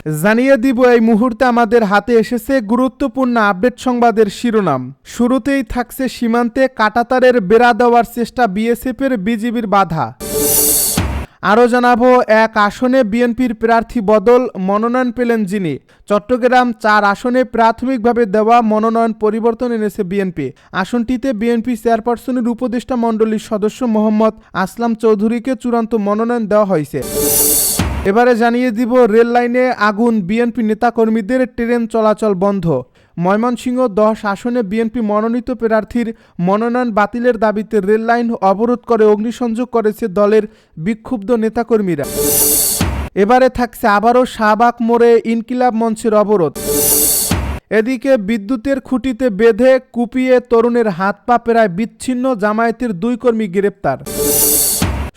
জানিয়ে দিব এই মুহূর্তে আমাদের হাতে এসেছে গুরুত্বপূর্ণ আপডেট সংবাদের শিরোনাম। শুরুতেই থাকছে সীমান্তে কাঁটাতারের বেড়া দেওয়ার চেষ্টা বিএসএফের, বিজিবির বাধা। আরও জানাবো, এক আসনে বিএনপির প্রার্থী বদল, মনোনয়ন পেলেন যিনি। চট্টগ্রাম 4 আসনে প্রাথমিকভাবে দেওয়া মনোনয়ন পরিবর্তন এনেছে বিএনপি। আসনটিতে বিএনপি চেয়ারপারসনের উপদেষ্টা মণ্ডলীর সদস্য মোহাম্মদ আসলাম চৌধুরীকে চূড়ান্ত মনোনয়ন দেওয়া হয়েছে। এবারে জানিয়ে দিব, রেল লাইনে আগুন, বিএনপি নেতাকর্মীদের ট্রেন চলাচল বন্ধ। ময়মনসিংহ 10 আসনে বিএনপি মনোনীত প্রার্থীর মনোনয়ন বাতিলের দাবিতে রেল লাইন অবরোধ করে অগ্নিসংযোগ করেছে দলের বিক্ষুব্ধ নেতাকর্মীরা। এবারে থাকছে আবারও শাহবাগ মোড়ে ইনকিলাব মঞ্চের অবরোধ। এদিকে বিদ্যুতের খুঁটিতে বেঁধে কুপিয়ে তরুণের হাত পা প্রায় বিচ্ছিন্ন, জামায়াতের 2 কর্মী গ্রেপ্তার।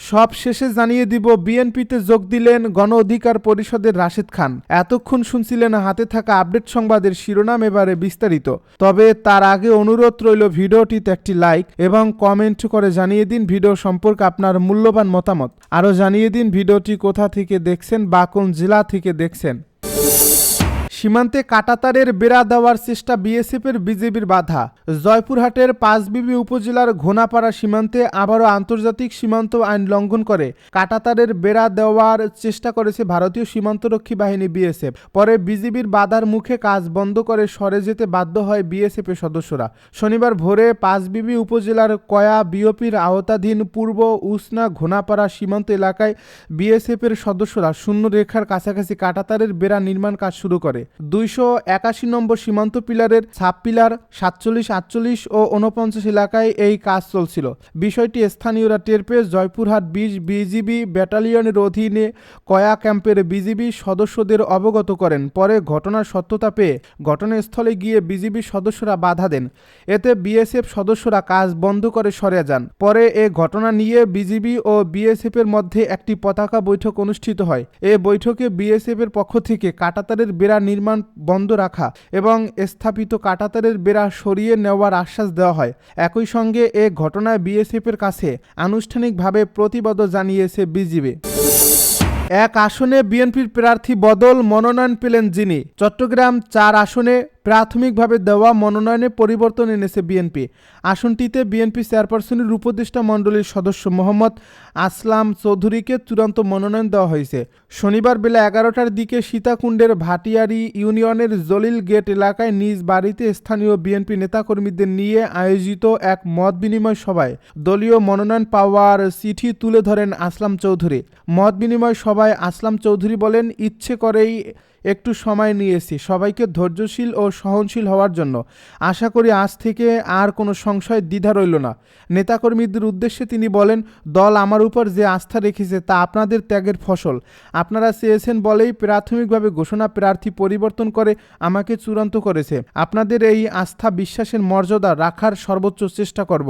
সব শেষে জানিয়ে দিব, বিএনপিতে যোগ দিলেন গণ অধিকার পরিষদের রাশেদ খান। এতক্ষণ শুনছিলেন হাতে থাকা আপডেট সংবাদের শিরোনাম, এবারে বিস্তারিত। তবে তার আগে অনুরোধ রইল ভিডিওটিতে একটি লাইক এবং কমেন্ট করে জানিয়ে দিন ভিডিও সম্পর্কে আপনার মূল্যবান মতামত। আরও জানিয়ে দিন ভিডিওটি কোথা থেকে দেখছেন বা কোন জেলা থেকে দেখছেন। সীমান্তে কাঁটাতারের বেড়া দেওয়ার চেষ্টা বিএসএফের, বিজিবির বাধা। জয়পুরহাটের পাঁচবিবি উপজেলার ঘোনাপাড়া সীমান্তে আবারও আন্তর্জাতিক সীমান্ত আইন লঙ্ঘন করে কাঁটাতারের বেড়া দেওয়ার চেষ্টা করেছে ভারতীয় সীমান্তরক্ষী বাহিনী বিএসএফ। পরে বিজিবির বাধার মুখে কাজ বন্ধ করে সরে যেতে বাধ্য হয় বিএসএফের সদস্যরা। শনিবার ভোরে পাঁচবিবি উপজেলার কয়া বিওপির আওতাধীন পূর্ব উসনা ঘোনাপাড়া সীমান্ত এলাকায় বিএসএফের সদস্যরা শূন্য রেখার কাছাকাছি কাঁটাতারের বেড়া নির্মাণ কাজ শুরু করে। 281 নম্বর সীমান্ত পিলারের সাব পিলার 47, 48 ও 49 এলাকায় এই কাজ চলছিল। বিষয়টি স্থানীয়রা টের পেয়ে জয়পুরহাট 20 বিজিবি ব্যাটালিয়নের অধীনে কয়া ক্যাম্পের বিজিবি সদস্যদের অবগত করেন। পরে ঘটনার সত্যতা পেয়ে ঘটনাস্থলে গিয়ে বিজিবি সদস্যরা বাধা দেন। এতে বিএসএফ সদস্যরা কাজ বন্ধ করে সরে যান। পরে এ ঘটনা নিয়ে বিজিবি ও বিএসএফ এর মধ্যে একটি পতাকা বৈঠক অনুষ্ঠিত হয়। এ বৈঠকে বিএসএফ এর পক্ষ থেকে কাঁটাতারের বেড়া নির্মাণ বন্ধ রাখা এবং স্থাপিত কাঁটাতারের বেড়া সরিয়ে নেওয়ার আশ্বাস দেওয়া হয়। একই সঙ্গে এ ঘটনায় বিএসএফ এর কাছে আনুষ্ঠানিকভাবে প্রতিবাদও জানিয়েছে বিজিবি। এক আসনে বিএনপির প্রার্থী বদল, মনোনয়ন পেলেন যিনি। চট্টগ্রাম 4 আসনে প্রাথমিকভাবে দেওয়া মনোনয়নে পরিবর্তন এনেছে বিএনপি। আসনটিতে বিএনপি চেয়ারপারসনের উপদেষ্টা মণ্ডলীর সদস্য মোহাম্মদ আসলাম চৌধুরীকে চূড়ান্ত মনোনয়ন দেওয়া হয়েছে। শনিবার বেলা 11টার দিকে সীতাকুণ্ডের ভাটিয়ারি ইউনিয়নের জলিল গেট এলাকায় নিজ বাড়িতে স্থানীয় বিএনপি নেতাকর্মীদের নিয়ে আয়োজিত এক মত বিনিময় সভায় দলীয় মনোনয়ন পাওয়ার চিঠি তুলে ধরেন আসলাম চৌধুরী। মত বিনিময় সভায় আসলাম চৌধুরী বলেন, ইচ্ছে করেই একটু সময় নিয়েছি সবাইকে ধৈর্যশীল ও সহনশীল হওয়ার জন্য। আশা করি আজ থেকে আর কোনো সংশয় দ্বিধা রইল না। নেতাকর্মীদের উদ্দেশ্যে তিনি বলেন, দল আমার উপর যে আস্থা রেখেছে তা আপনাদের ত্যাগের ফসল। আপনারা চেয়েছেন বলেই প্রাথমিকভাবে ঘোষণা প্রার্থী পরিবর্তন করে আমাকে চূড়ান্ত করেছে। আপনাদের এই আস্থা বিশ্বাসের মর্যাদা রাখার সর্বোচ্চ চেষ্টা করব।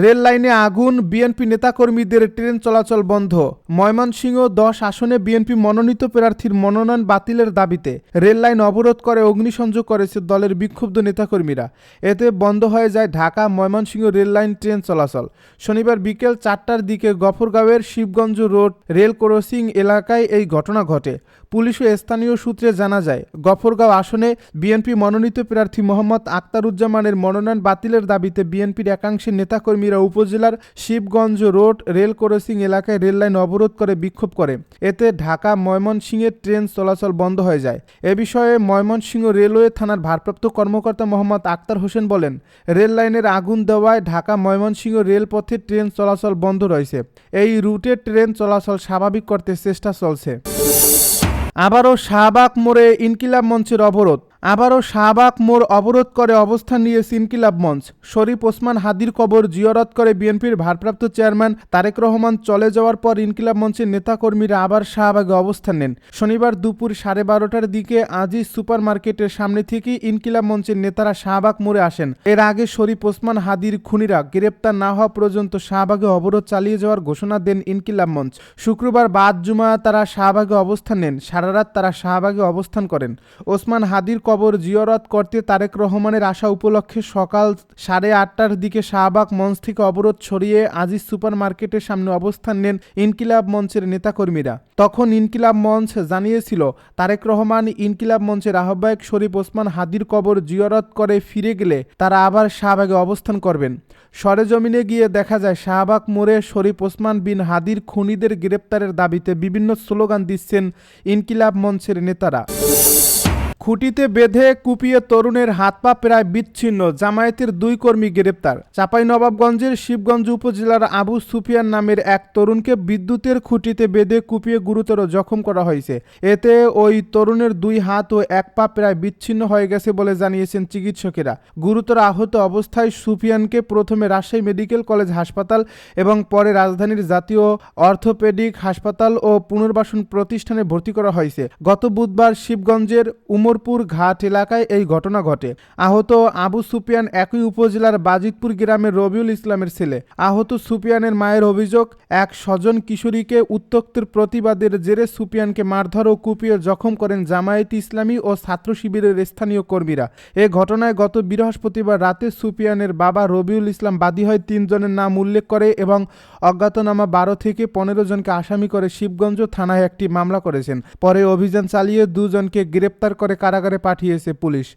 রেল লাইনে আগুন, বিএনপি নেতাকর্মীদের ট্রেন চলাচল বন্ধ। ময়মনসিংহ 10 আসনে বিএনপি মনোনীত প্রার্থীর মনোনয়ন বাতিলের দাবিতে রেল লাইন অবরোধ করে অগ্নিসংযোগ করেছে দলের বিক্ষুব্ধ নেতাকর্মীরা। এতে বন্ধ হয়ে যায় Dhaka Mymensingh rail line train চলাচল। শনিবার বিকেল 4টার দিকে গফরগাঁওয়ের শিবগঞ্জ রোড রেল ক্রসিং এলাকায় এই ঘটনা ঘটে। পুলিশ ও স্থানীয় সূত্রে জানা যায়, গফরগাঁও আসনে বিএনপি মনোনীত প্রার্থী মোহাম্মদ আখতারুজ্জামানের মনোনয়ন বাতিলের দাবিতে বিএনপির একাংশের নেতাকর্মীরা উপজেলার শিবগঞ্জ রোড রেল ক্রসিং এলাকায় রেল লাইন অবরোধ করে বিক্ষোভ করে। এতে ঢাকা ময়মনসিংহের ট্রেন চলাচল বন্ধ হয়ে যায়। এ বিষয়ে ময়মনসিংহ রেলওয়ে থানার ভারপ্রাপ্ত কর্মকর্তা মোহাম্মদ আক্তার হোসেন বলেন, রেল লাইনের আগুন দেওয়ায় ঢাকা ময়মনসিংহ রেলপথে ট্রেন চলাচল বন্ধ রয়েছে। এই রুটে ট্রেন চলাচল স্বাভাবিক করতে চেষ্টা চলছে। আবারও শাহবাগ মোড়ে ইনকিলাব মঞ্চের অবরোধ। আবারও শাহবাগ মোড় অবরোধ করে অবস্থান নিয়েছে ইনকিলাব মঞ্চ। শরীফ ওসমান হাদির কবর জিয়ারত করে বিএনপির ভারপ্রাপ্ত চেয়ারম্যান তারেক রহমান চলে যাওয়ার পর ইনকিলাব মঞ্চের নেতাকর্মীরা আবার শাহবাগে অবস্থান নেন। শনিবার দুপুর 12:30টার দিকে আজিজ সুপার মার্কেটের সামনে থেকে ইনকিলাব মঞ্চের নেতারা শাহবাগ মোড়ে আসেন। এর আগে শরীফ ওসমান হাদির খুনিরা গ্রেপ্তার না হওয়া পর্যন্ত শাহবাগে অবরোধ চালিয়ে যাওয়ার ঘোষণা দেন ইনকিলাব মঞ্চ। শুক্রবার বাদ জুমা তারা শাহবাগে অবস্থান নেন। সারা রাত তারা শাহবাগে অবস্থান করেন। ওসমান হাদির কবর জিয়ারত করতে তারেক রহমানের আসা উপলক্ষে সকাল 8:30টার দিকে শাহবাগ মঞ্চ থেকে অবরোধ সরিয়ে আজিজ সুপার মার্কেটের সামনে অবস্থান নেন ইনকিলাব মঞ্চের নেতাকর্মীরা। তখন ইনকিলাব মঞ্চ জানিয়েছিল তারেক রহমান ইনকিলাব মঞ্চের আহ্বায়ক শরীফ ওসমান হাদির কবর জিয়ারত করে ফিরে গেলে তারা আবার শাহবাগে অবস্থান করবেন। সরেজমিনে গিয়ে দেখা যায় শাহবাগ মোড়ে শরীফ ওসমান বিন হাদির খুনিদের গ্রেপ্তারের দাবিতে বিভিন্ন স্লোগান দিচ্ছেন ইনকিলাব মঞ্চের নেতারা। খুঁটিতে বেঁধে কুপিয়ে তরুণের হাত পা প্রায় বিচ্ছিন্ন, জামায়াতের 2 কর্মী গ্রেপ্তার। চাঁপাইনবাবগঞ্জের শিবগঞ্জ উপজেলার আবু সুফিয়ান নামের এক তরুণকে বিদ্যুতের খুঁটিতে বেঁধে কুপিয়ে গুরুতর জখম করা হয়েছে। এতে ওই তরুণের 2 হাত ও 1 পা প্রায় বিচ্ছিন্ন হয়ে গেছে বলে জানিয়েছেন চিকিৎসকেরা। গুরুতর আহত অবস্থায় সুফিয়ানকে প্রথমে রাজশাহী মেডিকেল কলেজ হাসপাতাল এবং পরে রাজধানীর জাতীয় অর্থোপেডিক হাসপাতাল ও পুনর্বাসন প্রতিষ্ঠানে ভর্তি করা হয়েছে। গত বুধবার শিবগঞ্জের উমরপুর ঘাট এলাকায় এই ঘটনা ঘটে। আহত আবু সুফিয়ান একই উপজেলার বাজিতপুর গ্রামের রবিউল ইসলামের ছেলে। আহত সুফিয়ানের মায়ের অভিযোগ, এক স্বজন কিশোরীকে উত্ত্যক্তের প্রতিবাদের জেরে সুফিয়ানকে মারধর ও কুপিয়ে জখম করেন জামায়াতে ইসলামী ও ছাত্র শিবিরের স্থানীয় কর্মীরা। এ ঘটনায় গত বৃহস্পতিবার রাতে সুফিয়ানের বাবা রবিউল ইসলাম বাদী হয়ে 3 জনের নাম উল্লেখ করে এবং অজ্ঞাতনামা 12 থেকে 15 জনকে আসামি করে শিবগঞ্জ থানায় একটি মামলা করেছেন। পরে অভিযান চালিয়ে 2 জনকে গ্রেপ্তার করে কারাগারে পাঠিয়েছে পুলিশ।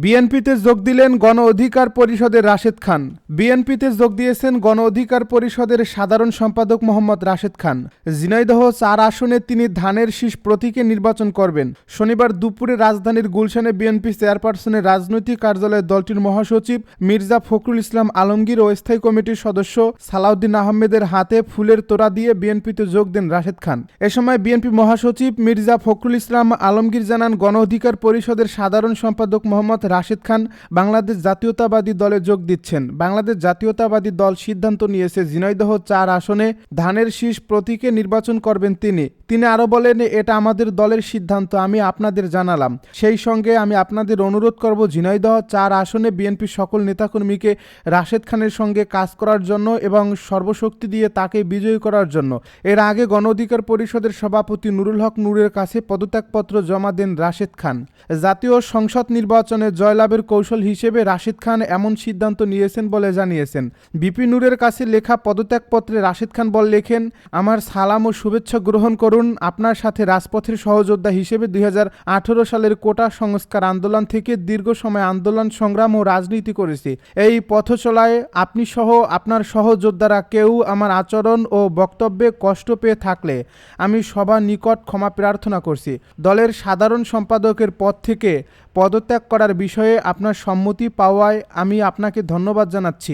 বিএনপিতে যোগ দিলেন গণ অধিকার পরিষদের রাশেদ খান। বিএনপিতে যোগ দিয়েছেন গণ অধিকার পরিষদের সাধারণ সম্পাদক মোহাম্মদ রাশেদ খান। ঝিনাইদহ 4 আসনে তিনি ধানের শীষ প্রতীকে নির্বাচন করবেন। শনিবার দুপুরে রাজধানীর গুলশানে বিএনপি চেয়ারপারসনের রাজনৈতিক কার্যালয়ে দলটির মহাসচিব মির্জা ফখরুল ইসলাম আলমগীর ও স্থায়ী কমিটির সদস্য সালাউদ্দিন আহমেদের হাতে ফুলের তোড়া দিয়ে বিএনপিতে যোগ দেন রাশেদ খান। এ সময় বিএনপি মহাসচিব মির্জা ফখরুল ইসলাম আলমগীর জানান, গণ অধিকার পরিষদের সাধারণ সম্পাদক মোহাম্মদ রাশেদ খান বাংলাদেশ জাতীয়তাবাদী দলে যোগ দিচ্ছেন। বাংলাদেশ জাতীয়তাবাদী দল সিদ্ধান্ত নিয়েছে ঝিনাইদহ 4 আসনে ধানের শীষ প্রতীকে নির্বাচন করবেন তিনি আরো বলেন, এটা আমাদের দলের সিদ্ধান্ত, আমি আপনাদের জানালাম। সেই সঙ্গে আমি আপনাদের অনুরোধ করব ঝিনাইদহ 4 আসনে বিএনপির সকল নেতাকর্মীকে রাশেদ খানের সঙ্গে কাজ করার জন্য এবং সর্বশক্তি দিয়ে তাকে বিজয়ী করার জন্য। এর আগে গণ অধিকার পরিষদের সভাপতি নুরুল হক নূরের কাছে পদত্যাগপত্র জমা দেন রাশেদ খান। জাতীয় সংসদ নির্বাচনে জয়লাভের কৌশল হিসেবে রাশেদ খান এমন সিদ্ধান্ত নিয়েছেন বলে জানিয়েছেন। বিপি নূরের কাছে লেখা পদত্যাগপত্রে রাশেদ খান লেখেন, আমার সালাম ও শুভেচ্ছা গ্রহণ করুন। আপনার সাথে রাজপথের সহযোদ্ধা হিসেবে 2018 সালের কোটা সংস্কার আন্দোলন থেকে দীর্ঘ সময় আন্দোলন সংগ্রাম ও রাজনীতি করেছি। এই পথ চলায় আপনি সহ আপনার সহযোদ্ধারা কেউ আমার আচরণ ও বক্তব্যে কষ্ট পেয়ে থাকলে আমি সবার নিকট ক্ষমা প্রার্থনা করছি। দলের সাধারণ সম্পাদকের পদ থেকে পদত্যাগ করার বিষয়ে আপনার সম্মতি পাওয়ায় আমি আপনাকে ধন্যবাদ জানাচ্ছি।